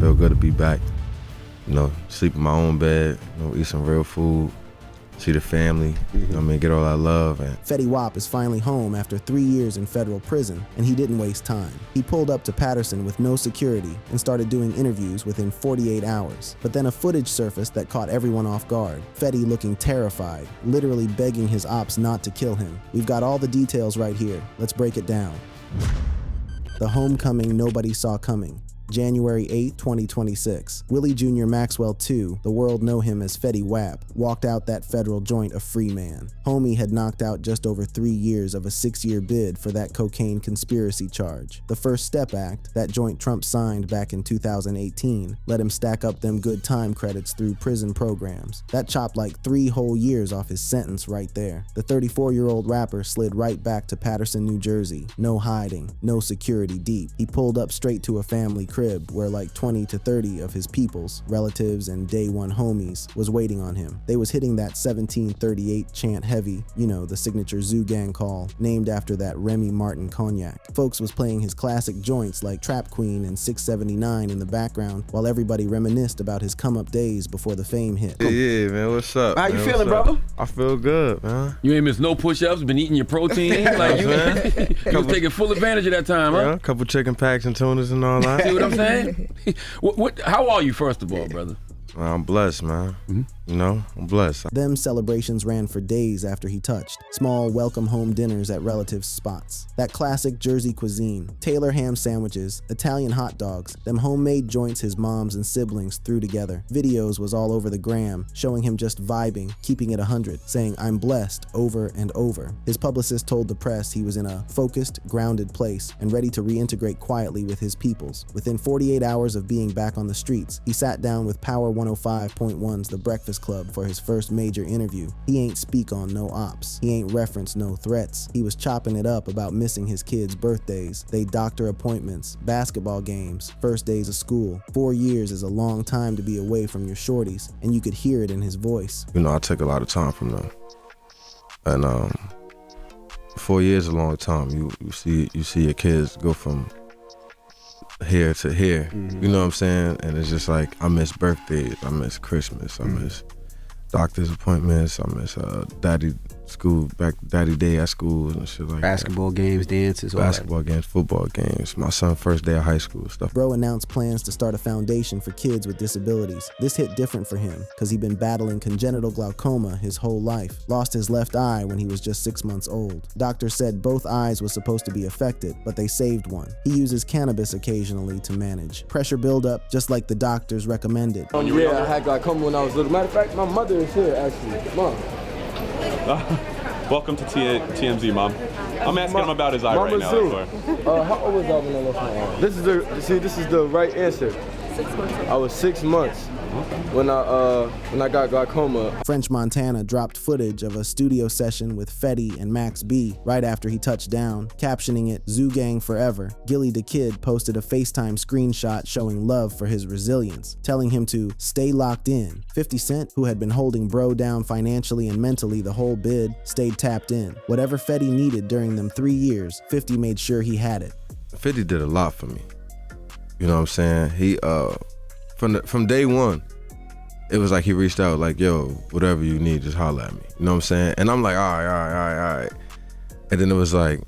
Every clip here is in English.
feel good to be back. You know, sleep in my own bed, you know, eat some real food, see the family, you know what I mean, get all that love. And Fetty Wap is finally home after 3 years in federal prison, and he didn't waste time. He pulled up to Patterson with no security and started doing interviews within 48 hours. But then a footage surfaced that caught everyone off guard. Fetty looking terrified, literally begging his ops not to kill him. We've got all the details right here. Let's break it down. The homecoming nobody saw coming. January 8, 2026. Willie Jr. Maxwell II, the world know him as Fetty Wap, walked out that federal joint a free man. Homie had knocked out just over 3 years of a 6-year bid for that cocaine conspiracy charge. The First Step Act, that joint Trump signed back in 2018, let him stack up them good time credits through prison programs. That chopped like 3 whole years off his sentence right there. The 34-year-old rapper slid right back to Patterson, New Jersey. No hiding, no security deep. He pulled up straight to a family crib where like 20 to 30 of his peoples, relatives, and day one homies was waiting on him. They was hitting that 1738 chant heavy, you know, the signature Zoo Gang call, named after that Remy Martin cognac. Folks was playing his classic joints like Trap Queen and 679 in the background while everybody reminisced about his come-up days before the fame hit. Yeah, man, what's up? How man? you feeling, brother? I feel good, man. You ain't missed no push-ups, been eating your protein. Like you was taking full advantage of that time, huh? Yeah, a couple chicken packs and tunas and all that. See what I'm saying? How are you, first of all, brother? I'm blessed, man. You know, I'm blessed. Them celebrations ran for days after he touched. Small welcome home dinners at relatives' spots. That classic Jersey cuisine, Taylor ham sandwiches, Italian hot dogs, them homemade joints his moms and siblings threw together. Videos was all over the gram, showing him just vibing, keeping it 100, saying I'm blessed over and over. His publicist told the press he was in a focused, grounded place and ready to reintegrate quietly with his peoples. Within 48 hours of being back on the streets, he sat down with Power 105.1's The Breakfast Club for his first major interview. He ain't speak on no ops. He ain't reference no threats. He was chopping it up about missing his kids' birthdays, they doctor appointments, basketball games, first days of school. 4 years is a long time to be away from your shorties, and you could hear it in his voice. You know, I took a lot of time from them. And 4 years is a long time. You see your kids go from here to here, you know what I'm saying? And it's just like, I miss birthdays, I miss Christmas, I miss doctor's appointments, I miss daddy day at school and shit like basketball games, dances, all basketball games, football games, my son's first day of high school, stuff. Bro announced plans to start a foundation for kids with disabilities. This hit different for him because he'd been battling congenital glaucoma his whole life. Lost his left eye when he was just 6 months old. Doctors said both eyes were supposed to be affected, but they saved one. He uses cannabis occasionally to manage pressure buildup, just like the doctors recommended. Yeah, I had glaucoma when I was little. Matter of fact, my mother is here actually. Mom. Welcome to TMZ, Mom. I'm asking him about his eye right now. How old was I when I lost my eye? This is the right answer. 6 months old. I was 6 months when I got glaucoma. French Montana dropped footage of a studio session with Fetty and Max B right after he touched down, captioning it Zoo Gang Forever. Gilly the Kid posted a FaceTime screenshot showing love for his resilience, telling him to stay locked in. 50 Cent, who had been holding bro down financially and mentally the whole bid, stayed tapped in. Whatever Fetty needed during them 3 years, 50 made sure he had it. 50 did a lot for me. You know what I'm saying? He from day one, it was like he reached out like, yo, whatever you need, just holler at me. You know what I'm saying? And I'm like, all right. And then it was like,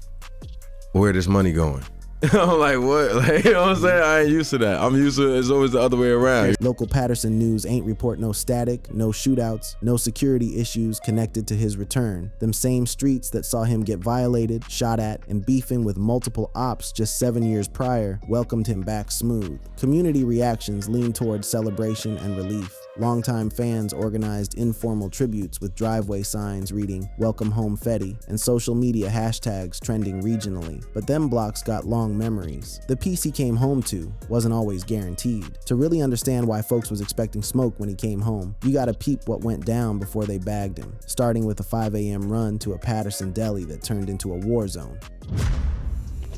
where this money going? I'm like, what? Like, you know what I'm saying? I ain't used to that. I'm used to it's always the other way around. Local Patterson news ain't report no static, no shootouts, no security issues connected to his return. Them same streets that saw him get violated, shot at, and beefing with multiple ops just 7 years prior welcomed him back smooth. Community reactions leaned toward celebration and relief. Longtime fans organized informal tributes with driveway signs reading "Welcome Home Fetty" and social media hashtags trending regionally. But them blocks got long memories. The peace he came home to wasn't always guaranteed. To really understand why folks was expecting smoke when he came home, you gotta peep what went down before they bagged him, starting with a 5 a.m. run to a Patterson deli that turned into a war zone.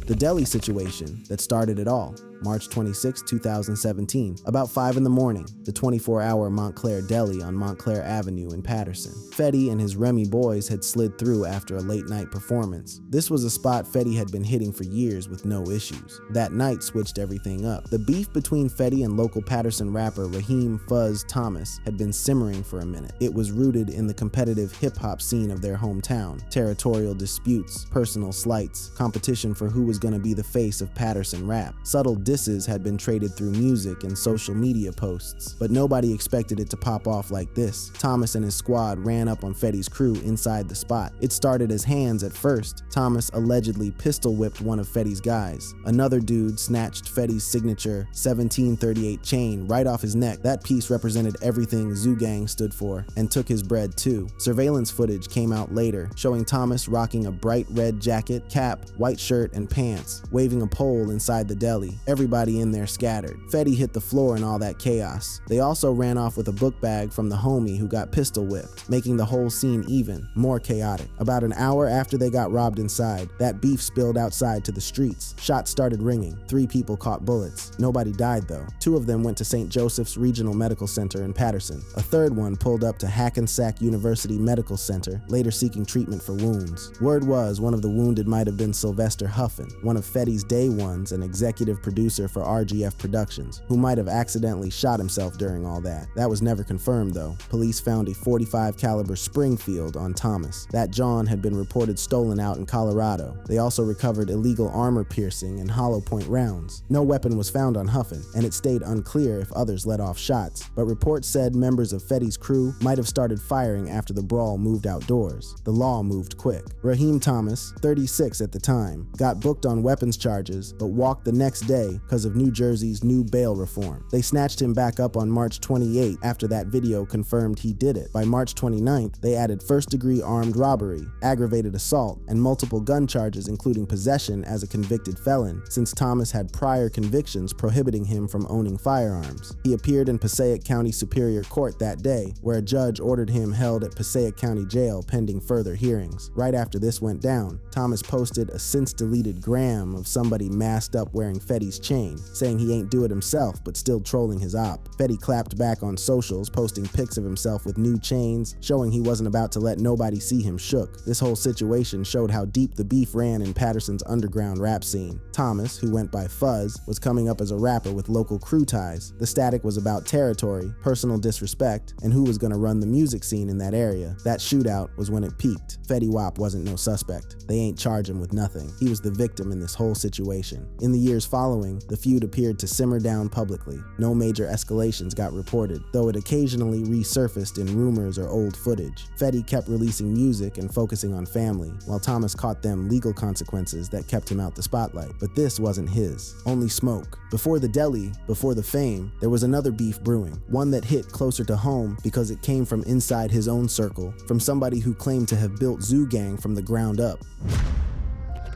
The deli situation that started it all. March 26, 2017, about 5 in the morning, the 24-hour Montclair Deli on Montclair Avenue in Patterson. Fetty and his Remy boys had slid through after a late-night performance. This was a spot Fetty had been hitting for years with no issues. That night switched everything up. The beef between Fetty and local Patterson rapper Raheem Fuzz Thomas had been simmering for a minute. It was rooted in the competitive hip-hop scene of their hometown, territorial disputes, personal slights, competition for who was going to be the face of Patterson rap. Subtle disses had been traded through music and social media posts, but nobody expected it to pop off like this. Thomas and his squad ran up on Fetty's crew inside the spot. It started as hands at first. Thomas allegedly pistol whipped one of Fetty's guys. Another dude snatched Fetty's signature 1738 chain right off his neck. That piece represented everything Zoo Gang stood for, and took his bread too. Surveillance footage came out later, showing Thomas rocking a bright red jacket, cap, white shirt, and pants, waving a pole inside the deli. Everybody in there scattered. Fetty hit the floor in all that chaos. They also ran off with a book bag from the homie who got pistol whipped, making the whole scene even more chaotic. About an hour after they got robbed inside, that beef spilled outside to the streets. Shots started ringing. 3 people caught bullets. Nobody died though. 2 of them went to St. Joseph's Regional Medical Center in Patterson. A third one pulled up to Hackensack University Medical Center, later seeking treatment for wounds. Word was one of the wounded might have been Sylvester Huffin, one of Fetty's day ones and executive producer for RGF Productions, who might have accidentally shot himself during all that. That was never confirmed though. Police found a .45 caliber Springfield on Thomas. That John had been reported stolen out in Colorado. They also recovered illegal armor piercing and hollow point rounds. No weapon was found on Huffin, and it stayed unclear if others let off shots, but reports said members of Fetty's crew might have started firing after the brawl moved outdoors. The law moved quick. Raheem Thomas, 36 at the time, got booked on weapons charges, but walked the next day because of New Jersey's new bail reform. They snatched him back up on March 28 after that video confirmed he did it. By March 29th, they added first-degree armed robbery, aggravated assault, and multiple gun charges including possession as a convicted felon, since Thomas had prior convictions prohibiting him from owning firearms. He appeared in Passaic County Superior Court that day, where a judge ordered him held at Passaic County Jail pending further hearings. Right after this went down, Thomas posted a since-deleted gram of somebody masked up wearing Fetty's chain, saying he ain't do it himself but still trolling his op. Fetty clapped back on socials, posting pics of himself with new chains, showing he wasn't about to let nobody see him shook. This whole situation showed how deep the beef ran in Patterson's underground rap scene. Thomas, who went by Fuzz, was coming up as a rapper with local crew ties. The static was about territory, personal disrespect, and who was gonna run the music scene in that area. That shootout was when it peaked. Fetty Wap wasn't no suspect. They ain't charge him with nothing. He was the victim in this whole situation. In the years following, the feud appeared to simmer down publicly. No major escalations got reported, though it occasionally resurfaced in rumors or old footage. Fetty kept releasing music and focusing on family, while Thomas caught them legal consequences that kept him out the spotlight. But this wasn't his. Only smoke. Before the deli, before the fame, there was another beef brewing, one that hit closer to home because it came from inside his own circle, from somebody who claimed to have built Zoo Gang from the ground up.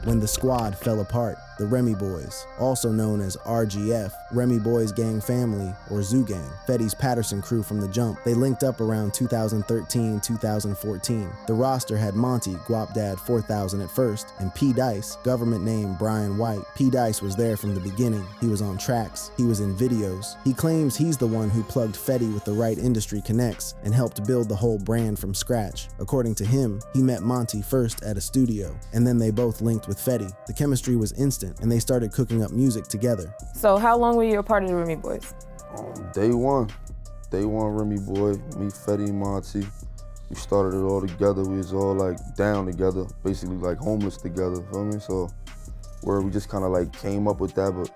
When the squad fell apart, the Remy Boys, also known as RGF, Remy Boys Gang Family, or Zoo Gang, Fetty's Patterson crew from the jump, they linked up around 2013-2014. The roster had Monty, Guap Dad 4000 at first, and P. Dice, government name Brian White. P. Dice was there from the beginning. He was on tracks. He was in videos. He claims he's the one who plugged Fetty with the right industry connects and helped build the whole brand from scratch. According to him, he met Monty first at a studio, and then they both linked with Fetty. The chemistry was instant, and they started cooking up music together. So how long were you a part of the Remy Boys? Day one, Remy Boy, me, Fetty, Monty. We started it all together. We was all like down together, basically like homeless together, feel me? So where we just kind of like came up with that, but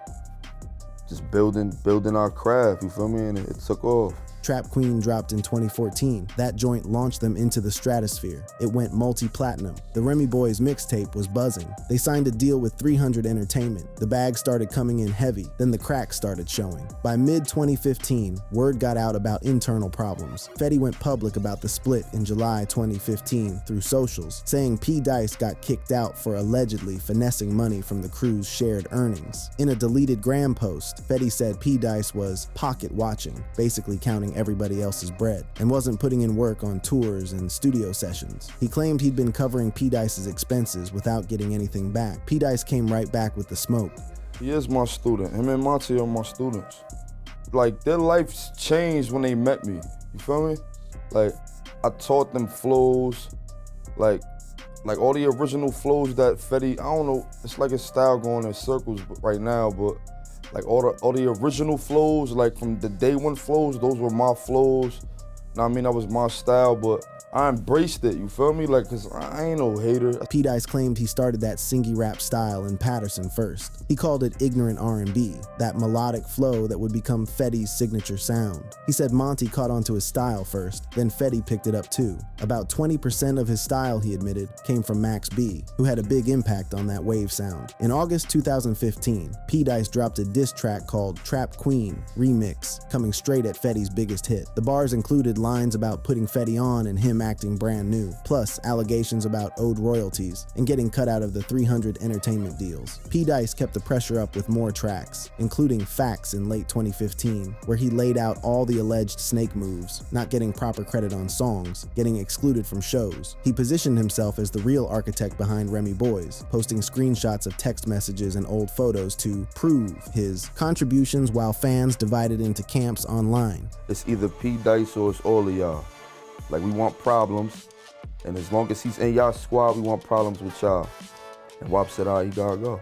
just building our craft, you feel me? And it took off. Trap Queen dropped in 2014. That joint launched them into the stratosphere. It went multi-platinum. The Remy Boys mixtape was buzzing. They signed a deal with 300 Entertainment. The bag started coming in heavy. Then the cracks started showing. By mid-2015, word got out about internal problems. Fetty went public about the split in July 2015 through socials, saying P. Dice got kicked out for allegedly finessing money from the crew's shared earnings. In a deleted gram post, Fetty said P. Dice was pocket watching, basically counting everybody else's bread, and wasn't putting in work on tours and studio sessions. He claimed he'd been covering P. Dice's expenses without getting anything back. P. Dice came right back with the smoke. He is my student. Him and Monty are my students. Like, their lives changed when they met me. You feel me? Like, I taught them flows. Like all the original flows that Fetty, I don't know, it's like a style going in circles right now, but like all the original flows, like from the day one flows, those were my flows. Know what I mean? That was my style, but I embraced it, you feel me? Like, cause I ain't no hater. P. Dice claimed he started that singy rap style in Patterson first. He called it ignorant R&B, that melodic flow that would become Fetty's signature sound. He said Monty caught onto his style first, then Fetty picked it up too. About 20% of his style, he admitted, came from Max B, who had a big impact on that wave sound. In August 2015, P. Dice dropped a diss track called Trap Queen Remix, coming straight at Fetty's biggest hit. The bars included lines about putting Fetty on and him acting brand new, plus allegations about owed royalties and getting cut out of the 300 entertainment deals. P. Dice kept the pressure up with more tracks, including Facts in late 2015, where he laid out all the alleged snake moves, not getting proper credit on songs, getting excluded from shows. He positioned himself as the real architect behind Remy Boys, posting screenshots of text messages and old photos to prove his contributions while fans divided into camps online. It's either P. Dice or it's all of y'all. Like, we want problems, and as long as he's in y'all squad, we want problems with y'all. And Wap said, all right, he gotta go.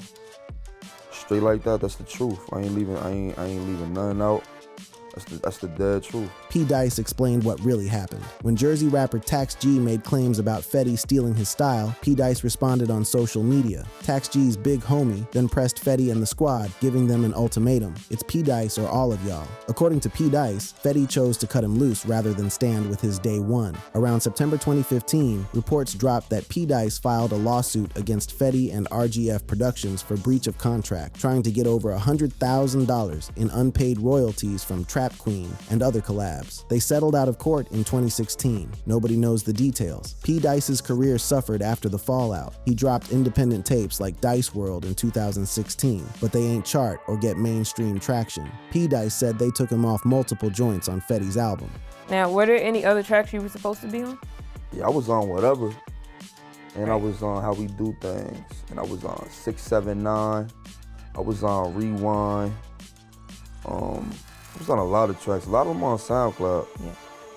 Straight like that, that's the truth. I ain't leaving nothing out. That's the dead truth. P. Dice explained what really happened. When Jersey rapper Tax G made claims about Fetty stealing his style, P. Dice responded on social media. Tax G's big homie then pressed Fetty and the squad, giving them an ultimatum. It's P. Dice or all of y'all. According to P. Dice, Fetty chose to cut him loose rather than stand with his day one. Around September 2015, reports dropped that P. Dice filed a lawsuit against Fetty and RGF Productions for breach of contract, trying to get over $100,000 in unpaid royalties from Trap Queen and other collabs. They settled out of court in 2016. Nobody knows the details. P. Dice's career suffered after the fallout. He dropped independent tapes like Dice World in 2016, but they ain't chart or get mainstream traction. P. Dice said they took him off multiple joints on Fetty's album. Now, were there any other tracks you were supposed to be on? Yeah, I was on Whatever, and I was on How We Do Things, and I was on 679, I was on Rewind, I was on a lot of tracks. A lot of them on SoundCloud. Yeah.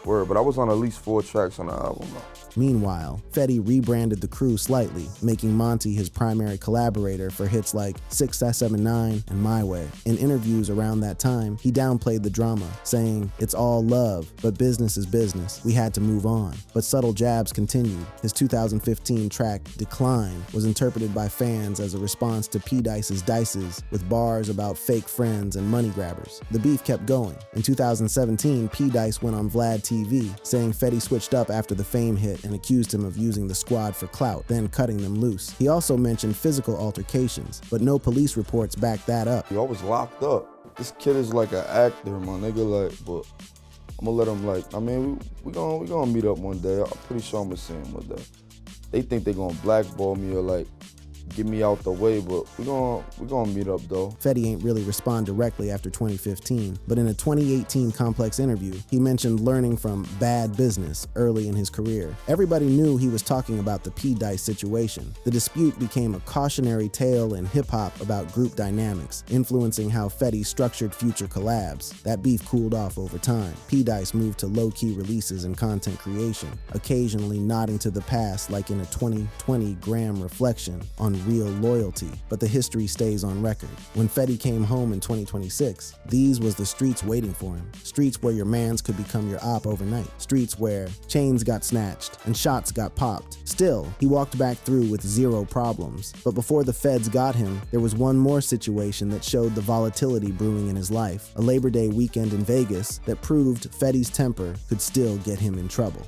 Word, but I was on at least 4 tracks on the album though. Meanwhile, Fetty rebranded the crew slightly, making Monty his primary collaborator for hits like 679 and My Way. In interviews around that time, he downplayed the drama, saying, "It's all love, but business is business. We had to move on." But subtle jabs continued. His 2015 track, Decline, was interpreted by fans as a response to P. Dice's Dices, with bars about fake friends and money grabbers. The beef kept going. In 2017, P. Dice went on Vlad TV, saying Fetty switched up after the Fame hit and accused him of using the squad for clout, then cutting them loose. He also mentioned physical altercations, but no police reports backed that up. I was locked up. This kid is like an actor, my nigga, like, but I'm gonna let him, like, I mean, we gonna meet up one day. I'm pretty sure I'm gonna see him one day. They think they gonna blackball me or like get me out the way, but we gonna meet up though. Fetty ain't really respond directly after 2015, but in a 2018 Complex interview, he mentioned learning from bad business early in his career. Everybody knew he was talking about the P. Dice situation. The dispute became a cautionary tale in hip-hop about group dynamics, influencing how Fetty structured future collabs. That beef cooled off over time. P. Dice moved to low-key releases and content creation, occasionally nodding to the past like in a 2020 Graham reflection on real loyalty, but the history stays on record. When Fetty came home in 2026, these was the streets waiting for him. Streets where your mans could become your op overnight. Streets where chains got snatched and shots got popped. Still, he walked back through with zero problems. But before the feds got him, there was one more situation that showed the volatility brewing in his life. A Labor Day weekend in Vegas that proved Fetty's temper could still get him in trouble.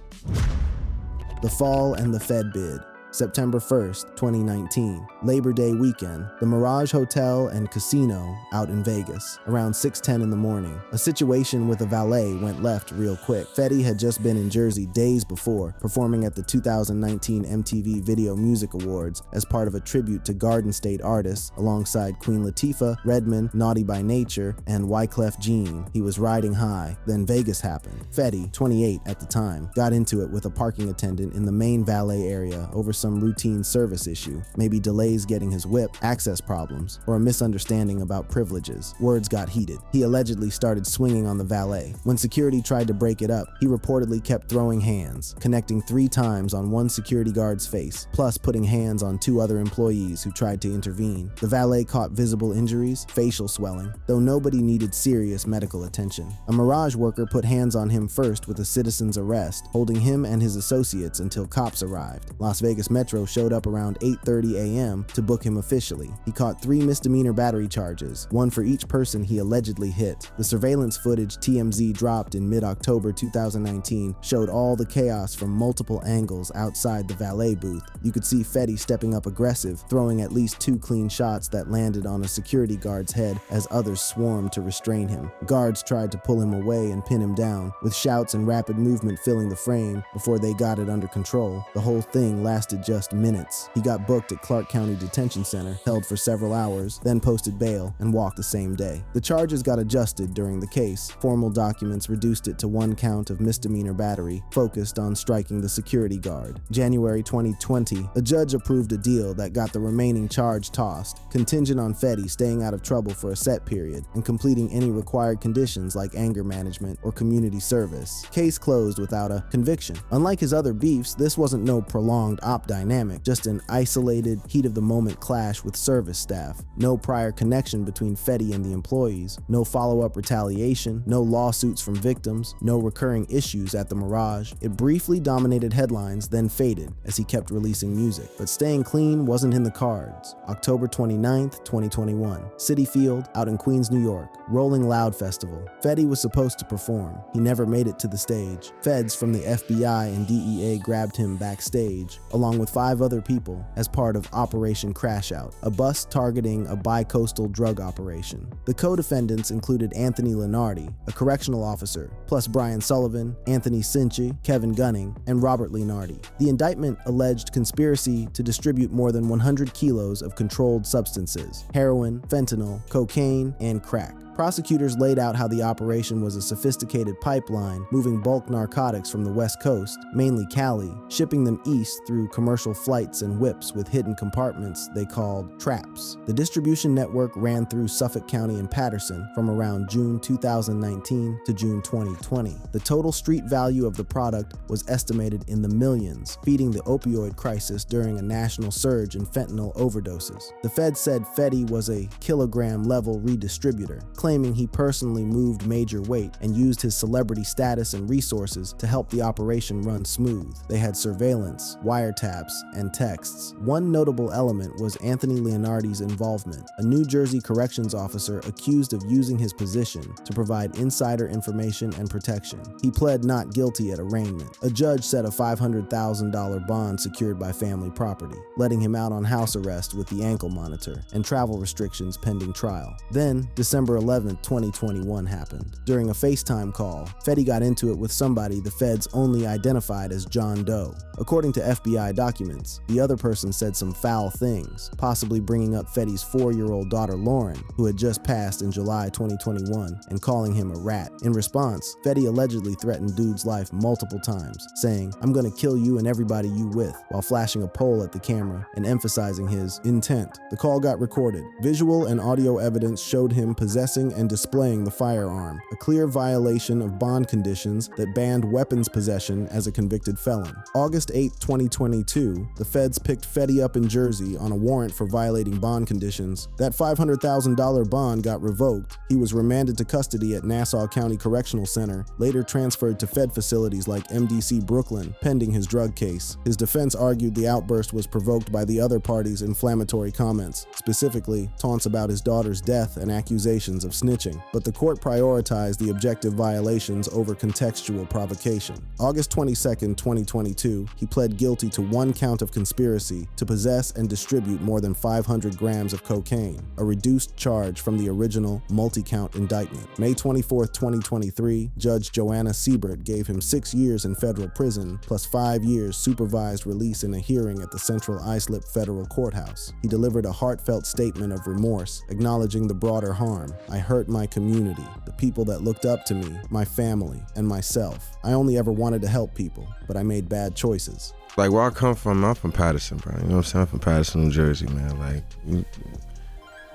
The fall and the Fed bid. September 1st, 2019, Labor Day weekend, the Mirage Hotel and Casino out in Vegas, around 6:10 in the morning. A situation with a valet went left real quick. Fetty had just been in Jersey days before, performing at the 2019 MTV Video Music Awards as part of a tribute to Garden State artists alongside Queen Latifah, Redman, Naughty by Nature, and Wyclef Jean. He was riding high. Then Vegas happened. Fetty, 28 at the time, got into it with a parking attendant in the main valet area over some routine service issue, maybe delays getting his whip, access problems, or a misunderstanding about privileges. Words got heated. He allegedly started swinging on the valet. When security tried to break it up, he reportedly kept throwing hands, connecting 3 times on one security guard's face, plus putting hands on 2 other employees who tried to intervene. The valet caught visible injuries, facial swelling, though nobody needed serious medical attention. A Mirage worker put hands on him first with a citizen's arrest, holding him and his associates until cops arrived. Las Vegas Metro showed up around 8:30 a.m. to book him officially. He caught 3 misdemeanor battery charges, 1 for each person he allegedly hit. The surveillance footage TMZ dropped in mid-October 2019 showed all the chaos from multiple angles outside the valet booth. You could see Fetty stepping up aggressive, throwing at least 2 clean shots that landed on a security guard's head as others swarmed to restrain him. Guards tried to pull him away and pin him down, with shouts and rapid movement filling the frame before they got it under control. The whole thing lasted just minutes. He got booked at Clark County Detention Center, held for several hours, then posted bail and walked the same day. The charges got adjusted during the case. Formal documents reduced it to 1 count of misdemeanor battery, focused on striking the security guard. January 2020, a judge approved a deal that got the remaining charge tossed, contingent on Fetty staying out of trouble for a set period and completing any required conditions like anger management or community service. Case closed without a conviction. Unlike his other beefs, this wasn't no prolonged op dynamic, just an isolated, heat-of-the-moment clash with service staff. No prior connection between Fetty and the employees, no follow-up retaliation, no lawsuits from victims, no recurring issues at the Mirage. It briefly dominated headlines, then faded as he kept releasing music. But staying clean wasn't in the cards. October 29th, 2021. Citi Field, out in Queens, New York. Rolling Loud Festival. Fetty was supposed to perform. He never made it to the stage. Feds from the FBI and DEA grabbed him backstage, along with 5 other people, as part of Operation Crashout, a bust targeting a bi-coastal drug operation. The co-defendants included Anthony Lenardi, a correctional officer, plus Brian Sullivan, Anthony Cinci, Kevin Gunning, and Robert Lenardi. The indictment alleged conspiracy to distribute more than 100 kilos of controlled substances, heroin, fentanyl, cocaine, and crack. Prosecutors laid out how the operation was a sophisticated pipeline moving bulk narcotics from the West Coast, mainly Cali, shipping them east through commercial flights and whips with hidden compartments they called traps. The distribution network ran through Suffolk County and Patterson from around June 2019 to June 2020. The total street value of the product was estimated in the millions, feeding the opioid crisis during a national surge in fentanyl overdoses. The Fed said Fetty was a kilogram-level redistributor, claiming he personally moved major weight and used his celebrity status and resources to help the operation run smooth. They had surveillance, wiretaps, and texts. One notable element was Anthony Leonardi's involvement, a New Jersey corrections officer accused of using his position to provide insider information and protection. He pled not guilty at arraignment. A judge set a $500,000 bond secured by family property, letting him out on house arrest with the ankle monitor and travel restrictions pending trial. Then, December 11th, 2021 happened. During a FaceTime call, Fetty got into it with somebody the feds only identified as John Doe. According to FBI documents, the other person said some foul things, possibly bringing up Fetty's 4-year-old daughter Lauren, who had just passed in July 2021, and calling him a rat. In response, Fetty allegedly threatened dude's life multiple times, saying, "I'm gonna kill you and everybody you with," while flashing a pole at the camera and emphasizing his intent. The call got recorded. Visual and audio evidence showed him possessing and displaying the firearm, a clear violation of bond conditions that banned weapons possession as a convicted felon. August 8, 2022, the feds picked Fetty up in Jersey on a warrant for violating bond conditions. That $500,000 bond got revoked. He was remanded to custody at Nassau County Correctional Center, later transferred to Fed facilities like MDC Brooklyn, pending his drug case. His defense argued the outburst was provoked by the other party's inflammatory comments, specifically taunts about his daughter's death and accusations of snitching, but the court prioritized the objective violations over contextual provocation. August 22, 2022, he pled guilty to 1 count of conspiracy to possess and distribute more than 500 grams of cocaine, a reduced charge from the original multi-count indictment. May 24, 2023, Judge Joanna Siebert gave him 6 years in federal prison plus 5 years supervised release in a hearing at the Central Islip Federal Courthouse. He delivered a heartfelt statement of remorse, acknowledging the broader harm. "I hurt my community, the people that looked up to me, my family, and myself. I only ever wanted to help people, but I made bad choices. like where I come from, I'm from Patterson, bro. You know what I'm saying? I'm from Patterson, New Jersey, man. Like,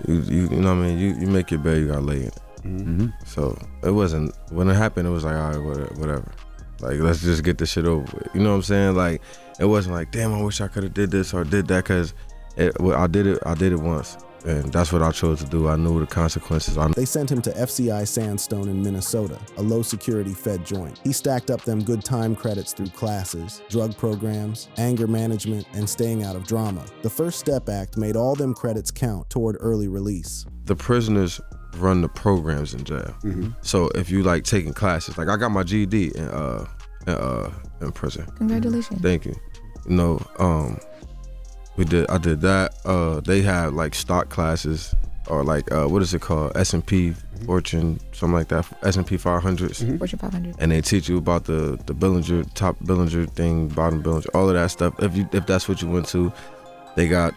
you know what I mean? You make your bed, you gotta lay it. Mm-hmm. So it wasn't, when it happened, it was like, all right, whatever. Like, let's just get this shit over with. You know what I'm saying? Like, it wasn't like, damn, I wish I could have did this or did that, because I did it once. And that's what I chose to do. I knew the consequences. They sent him to FCI Sandstone in Minnesota, a low-security Fed joint. He stacked up them good time credits through classes, drug programs, anger management, and staying out of drama. The First Step Act made all them credits count toward early release. The prisoners run the programs in jail. Mm-hmm. So if you like taking classes, like I got my GED in prison. Congratulations. Thank you. You know, I did that. They had like stock classes, or like what is it called? S&P Fortune, something like that. S&P 500s. Fortune 500. And they teach you about the Billinger, top Billinger thing, bottom Billinger, all of that stuff. If that's what you went to, they got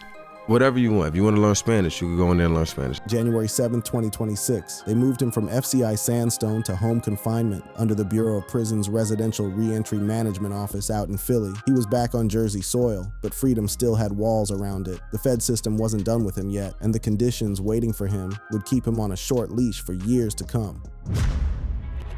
whatever you want. If you want to learn Spanish, you can go in there and learn Spanish. January 7, 2026, they moved him from FCI Sandstone to home confinement under the Bureau of Prisons Residential Reentry Management Office out in Philly. He was back on Jersey soil, but freedom still had walls around it. The Fed system wasn't done with him yet, and the conditions waiting for him would keep him on a short leash for years to come.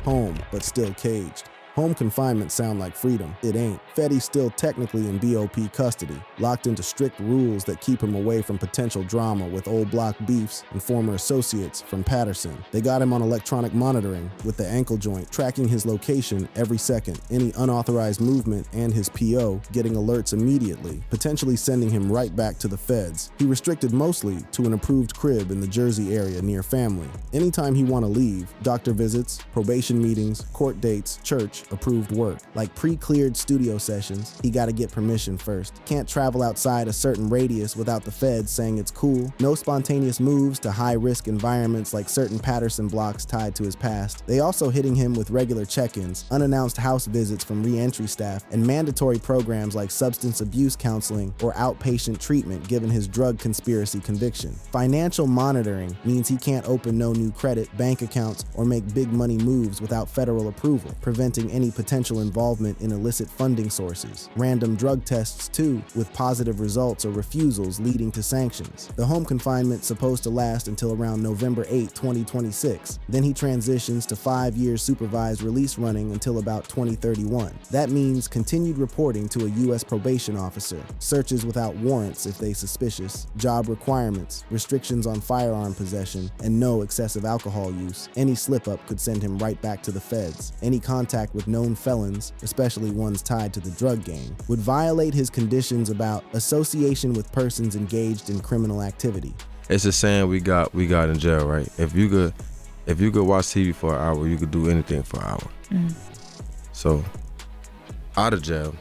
Home, but still caged. Home confinement sound like freedom. It ain't. Fetty's still technically in BOP custody, locked into strict rules that keep him away from potential drama with old block beefs and former associates from Patterson. They got him on electronic monitoring with the ankle joint, tracking his location every second, any unauthorized movement, and his PO getting alerts immediately, potentially sending him right back to the feds. He restricted mostly to an approved crib in the Jersey area near family. Anytime he want to leave, doctor visits, probation meetings, court dates, church, approved work. Like pre-cleared studio sessions, he gotta get permission first. Can't travel outside a certain radius without the feds saying it's cool. No spontaneous moves to high-risk environments like certain Patterson blocks tied to his past. They also hitting him with regular check-ins, unannounced house visits from re-entry staff, and mandatory programs like substance abuse counseling or outpatient treatment given his drug conspiracy conviction. Financial monitoring means he can't open no new credit, bank accounts, or make big money moves without federal approval, preventing any potential involvement in illicit funding sources. Random drug tests too, with positive results or refusals leading to sanctions. The home confinement's supposed to last until around November 8, 2026. Then he transitions to 5 years supervised release running until about 2031. That means continued reporting to a U.S. probation officer, searches without warrants if they suspicious, job requirements, restrictions on firearm possession, and no excessive alcohol use. Any slip-up could send him right back to the feds. Any contact with known felons, especially ones tied to the drug gang, would violate his conditions about association with persons engaged in criminal activity. It's a saying we got in jail, right? If you could watch TV for an hour, you could do anything for an hour. So out of jail,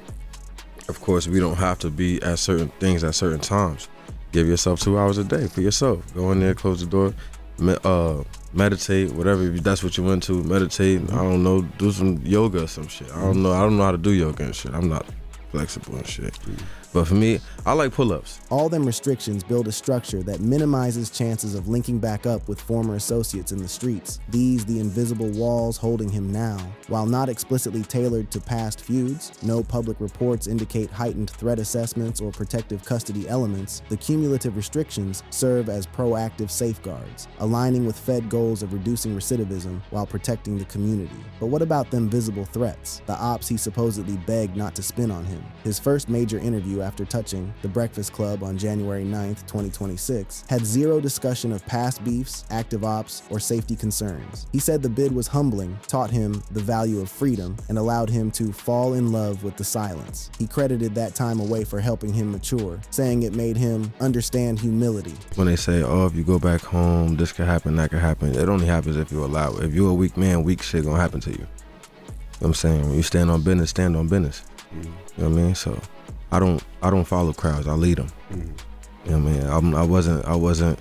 of course, we don't have to be at certain things at certain times. Give yourself 2 hours a day for yourself. Go in there, close the door, meditate, whatever, if that's what you went to, meditate, I don't know, do some yoga or some shit. I don't know how to do yoga and shit. I'm not flexible and shit. But for me, I like pull-ups. All them restrictions build a structure that minimizes chances of linking back up with former associates in the streets. These the invisible walls holding him now. While not explicitly tailored to past feuds, no public reports indicate heightened threat assessments or protective custody elements, the cumulative restrictions serve as proactive safeguards, aligning with Fed goals of reducing recidivism while protecting the community. But what about them visible threats? The Opps he supposedly begged not to spin on him. His first major interview after touching The Breakfast Club on January 9th, 2026, had zero discussion of past beefs, active ops, or safety concerns. He said the bid was humbling, taught him the value of freedom, and allowed him to fall in love with the silence. He credited that time away for helping him mature, saying it made him understand humility. When they say, oh, if you go back home, this could happen, that could happen, it only happens if you allow it. If you're a weak man, weak shit gonna happen to you. You know what I'm saying? When you stand on business, stand on business. You know what I mean? So I don't follow crowds. I lead them. You know what I mean? I wasn't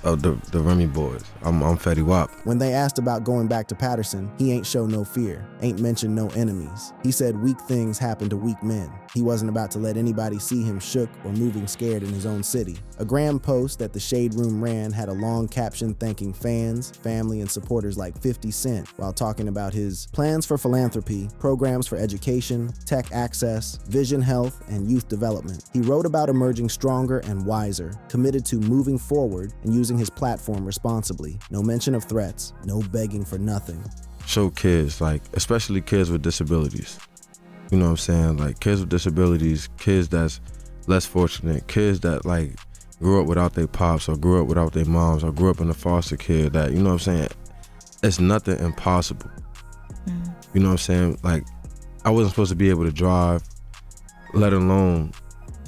of the Remy boys. I'm Fetty Wap. When they asked about going back to Patterson, he ain't show no fear, ain't mention no enemies. He said weak things happen to weak men. He wasn't about to let anybody see him shook or moving scared in his own city. A Gram post that the Shade Room ran had a long caption thanking fans, family, and supporters like 50 Cent while talking about his plans for philanthropy, programs for education, tech access, vision health, and youth development. He wrote about emerging stronger and wiser, committed to moving forward and using his platform responsibly. No mention of threats, no begging for nothing. Show kids, like, especially kids with disabilities. You know what I'm saying? Like, kids with disabilities, kids that's less fortunate, kids that, like, grew up without their pops or grew up without their moms or grew up in a foster care that, you know what I'm saying? It's nothing impossible. You know what I'm saying? Like, I wasn't supposed to be able to drive, let alone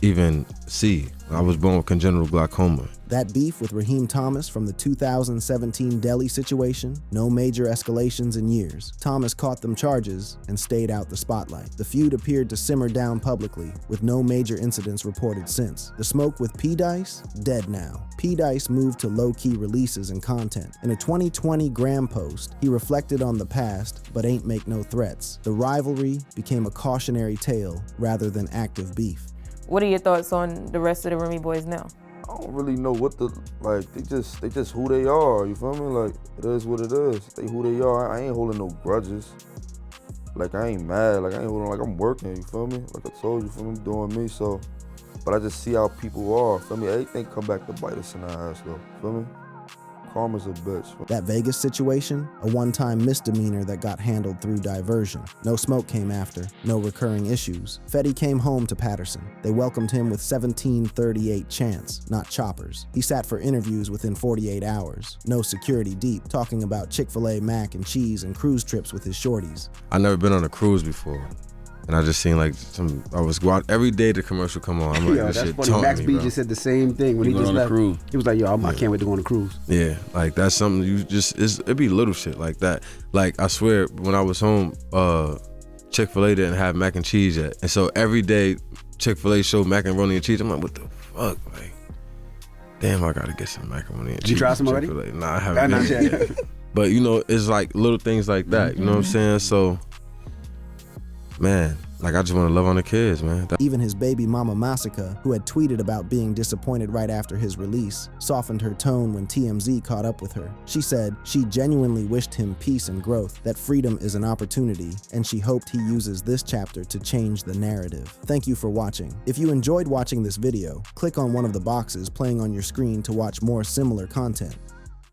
even see. I was born with congenital glaucoma. That beef with Raheem Thomas from the 2017 Delhi situation, no major escalations in years. Thomas caught them charges and stayed out the spotlight. The feud appeared to simmer down publicly, with no major incidents reported since. The smoke with P. Dice? Dead now. P. Dice moved to low-key releases and content. In a 2020 Gram post, he reflected on the past, but ain't make no threats. The rivalry became a cautionary tale rather than active beef. What are your thoughts on the rest of the Remy boys now? I don't really know what the, like, they just who they are, you feel me? Like, it is what it is. They who they are. I ain't holding no grudges. Like, I ain't mad. Like, I ain't holding, like, I'm working, you feel me? Like I told you, feel me? I'm doing me, so. But I just see how people are, feel me? Everything come back to bite us in the ass, though, feel me? Karma's a bitch. That Vegas situation, a one-time misdemeanor that got handled through diversion. No smoke came after, no recurring issues. Fetty came home to Patterson. They welcomed him with 1738 chants, not choppers. He sat for interviews within 48 hours. No security deep, talking about Chick-fil-A mac and cheese and cruise trips with his shorties. I never been on a cruise before. And I just seen like I was go out every day the commercial come on. I'm like, yo, this that's shit funny. taunting Max me, B bro. just said the same thing when he just on a left. cruise. He was like, yo, I can't wait to go on a cruise. Yeah, like that's something you just, it be little shit like that. Like I swear, when I was home, Chick-fil-A didn't have mac and cheese yet. And so every day Chick-fil-A showed macaroni and cheese. I'm like, what the fuck? Like, damn, I gotta get some macaroni and cheese. You try some already? Chick-fil-A. Nah, I haven't. Not been yet. But you know, it's like little things like that. You know what I'm saying? So, man, like I just want to love on the kids, man. Even his baby mama Masika, who had tweeted about being disappointed right after his release, softened her tone when TMZ caught up with her. She said she genuinely wished him peace and growth, that freedom is an opportunity, and she hoped he uses this chapter to change the narrative. Thank you for watching. If you enjoyed watching this video, click on one of the boxes playing on your screen to watch more similar content.